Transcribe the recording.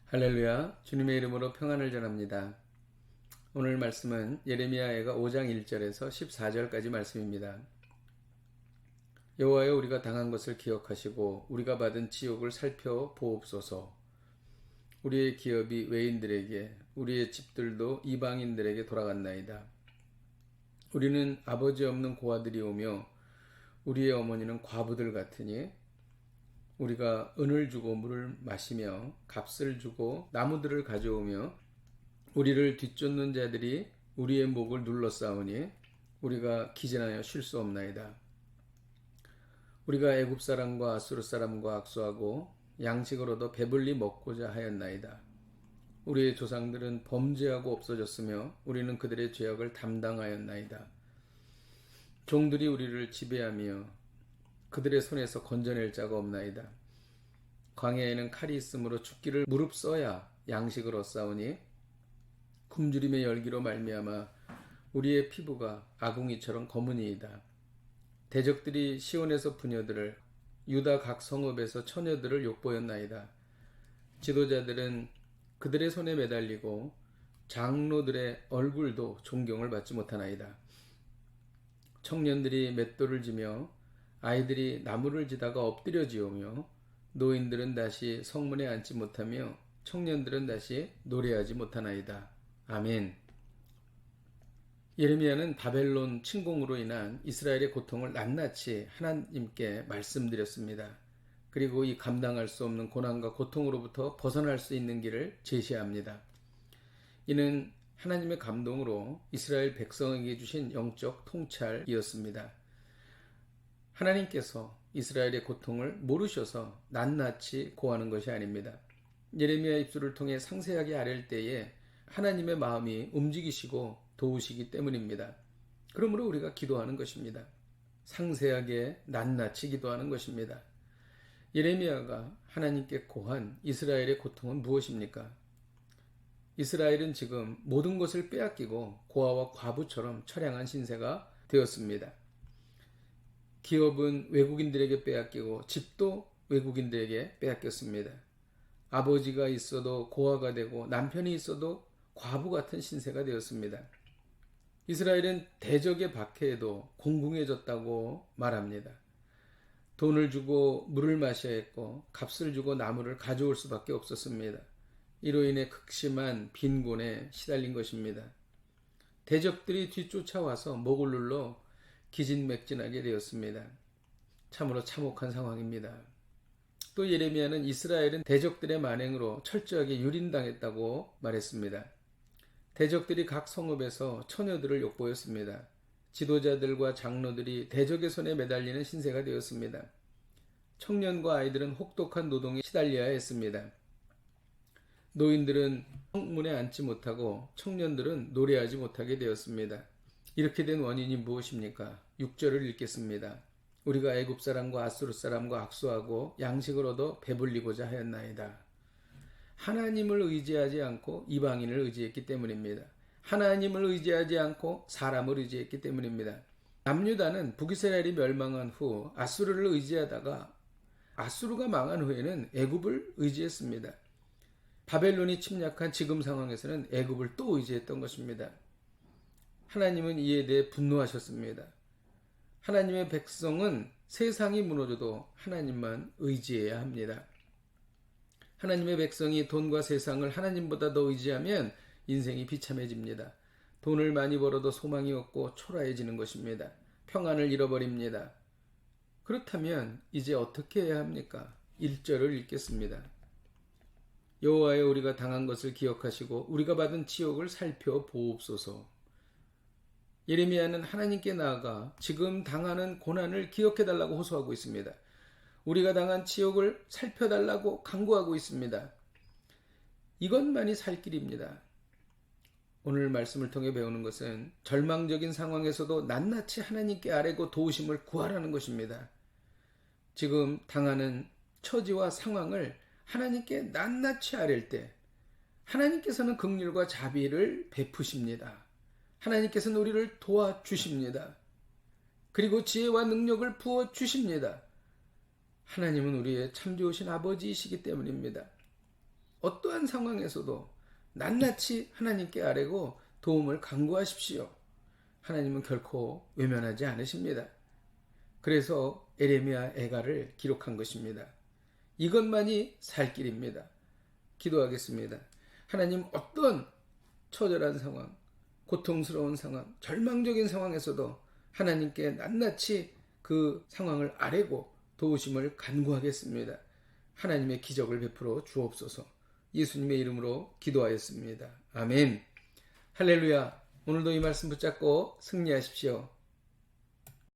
할렐루야, 주님의 이름으로 평안을 전합니다. 오늘 말씀은 예레미야가 5장 1절에서 14절까지 말씀입니다. 여호와여, 우리가 당한 것을 기억하시고 우리가 받은 지옥을 살펴보옵소서. 우리의 기업이 외인들에게, 우리의 집들도 이방인들에게 돌아갔나이다. 우리는 아버지 없는 고아들이 오며 우리의 어머니는 과부들 같으니 우리가 은을 주고 물을 마시며 값을 주고 나무들을 가져오며 우리를 뒤쫓는 자들이 우리의 목을 눌러싸우니 우리가 기진하여 쉴 수 없나이다. 우리가 애굽 사람과 아수르 사람과 악수하고 양식을 얻어 배불리 먹고자 하였나이다. 우리의 조상들은 범죄하고 없어졌으며 우리는 그들의 죄악을 담당하였나이다. 종들이 우리를 지배하며 그들의 손에서 건져낼 자가 없나이다. 광야에는 칼이 있으므로 죽기를 무릅써야 양식을 얻사오니 굶주림의 열기로 말미암아 우리의 피부가 아궁이처럼 검으니이다. 대적들이 시온에서 부녀들을, 유다 각 성읍에서 처녀들을 욕보였나이다. 지도자들은 그들의 손에 매달리고 장로들의 얼굴도 존경을 받지 못하나이다. 청년들이 맷돌을 지며 아이들이 나무를 지다가 엎드려 지우며 노인들은 다시 성문에 앉지 못하며 청년들은 다시 노래하지 못하나이다. 아멘. 예레미야는 바벨론 침공으로 인한 이스라엘의 고통을 낱낱이 하나님께 말씀드렸습니다. 그리고 이 감당할 수 없는 고난과 고통으로부터 벗어날 수 있는 길을 제시합니다. 이는 하나님의 감동으로 이스라엘 백성에게 주신 영적 통찰이었습니다. 하나님께서 이스라엘의 고통을 모르셔서 낱낱이 고하는 것이 아닙니다. 예레미야 입술을 통해 상세하게 아랠 때에 하나님의 마음이 움직이시고 도우시기 때문입니다. 그러므로 우리가 기도하는 것입니다. 상세하게 낱낱이 기도하는 것입니다. 예레미야가 하나님께 고한 이스라엘의 고통은 무엇입니까? 이스라엘은 지금 모든 것을 빼앗기고 고아와 과부처럼 처량한 신세가 되었습니다. 기업은 외국인들에게 빼앗기고 집도 외국인들에게 빼앗겼습니다. 아버지가 있어도 고아가 되고 남편이 있어도 과부 같은 신세가 되었습니다. 이스라엘은 대적의 박해에도 공공해졌다고 말합니다. 돈을 주고 물을 마셔야 했고 값을 주고 나무를 가져올 수밖에 없었습니다. 이로 인해 극심한 빈곤에 시달린 것입니다. 대적들이 뒤쫓아와서 목을 눌러 기진맥진하게 되었습니다. 참으로 참혹한 상황입니다. 또 예레미야는 이스라엘은 대적들의 만행으로 철저하게 유린당했다고 말했습니다. 대적들이 각 성읍에서 처녀들을 욕보였습니다. 지도자들과 장로들이 대적의 손에 매달리는 신세가 되었습니다. 청년과 아이들은 혹독한 노동에 시달려야 했습니다. 노인들은 성문에 앉지 못하고 청년들은 노래하지 못하게 되었습니다. 이렇게 된 원인이 무엇입니까? 6절을 읽겠습니다. 우리가 애굽 사람과 아수르 사람과 악수하고 양식을 얻어 배불리고자 하였나이다. 하나님을 의지하지 않고 이방인을 의지했기 때문입니다. 하나님을 의지하지 않고 사람을 의지했기 때문입니다. 남유다는 북이스라엘이 멸망한 후 아수르를 의지하다가 아수르가 망한 후에는 애굽을 의지했습니다. 바벨론이 침략한 지금 상황에서는 애굽을 또 의지했던 것입니다. 하나님은 이에 대해 분노하셨습니다. 하나님의 백성은 세상이 무너져도 하나님만 의지해야 합니다. 하나님의 백성이 돈과 세상을 하나님보다 더 의지하면 인생이 비참해집니다. 돈을 많이 벌어도 소망이 없고 초라해지는 것입니다. 평안을 잃어버립니다. 그렇다면 이제 어떻게 해야 합니까? 1절을 읽겠습니다. 여호와여, 우리가 당한 것을 기억하시고 우리가 받은 치욕을 살펴보옵소서. 예레미야는 하나님께 나아가 지금 당하는 고난을 기억해달라고 호소하고 있습니다. 우리가 당한 치욕을 살펴달라고 간구하고 있습니다. 이것만이 살 길입니다. 오늘 말씀을 통해 배우는 것은 절망적인 상황에서도 낱낱이 하나님께 아뢰고 도우심을 구하라는 것입니다. 지금 당하는 처지와 상황을 하나님께 낱낱이 아랠 때 하나님께서는 긍휼과 자비를 베푸십니다. 하나님께서는 우리를 도와주십니다. 그리고 지혜와 능력을 부어주십니다. 하나님은 우리의 참 좋으신 아버지이시기 때문입니다. 어떠한 상황에서도 낱낱이 하나님께 아뢰고 도움을 간구하십시오. 하나님은 결코 외면하지 않으십니다. 그래서 에레미야 애가를 기록한 것입니다. 이것만이 살 길입니다. 기도하겠습니다. 하나님, 어떤 처절한 상황, 고통스러운 상황, 절망적인 상황에서도 하나님께 낱낱이 그 상황을 아뢰고 도우심을 간구하겠습니다. 하나님의 기적을 베풀어 주옵소서. 예수님의 이름으로 기도하였습니다. 아멘. 할렐루야. 오늘도 이 말씀 붙잡고 승리하십시오.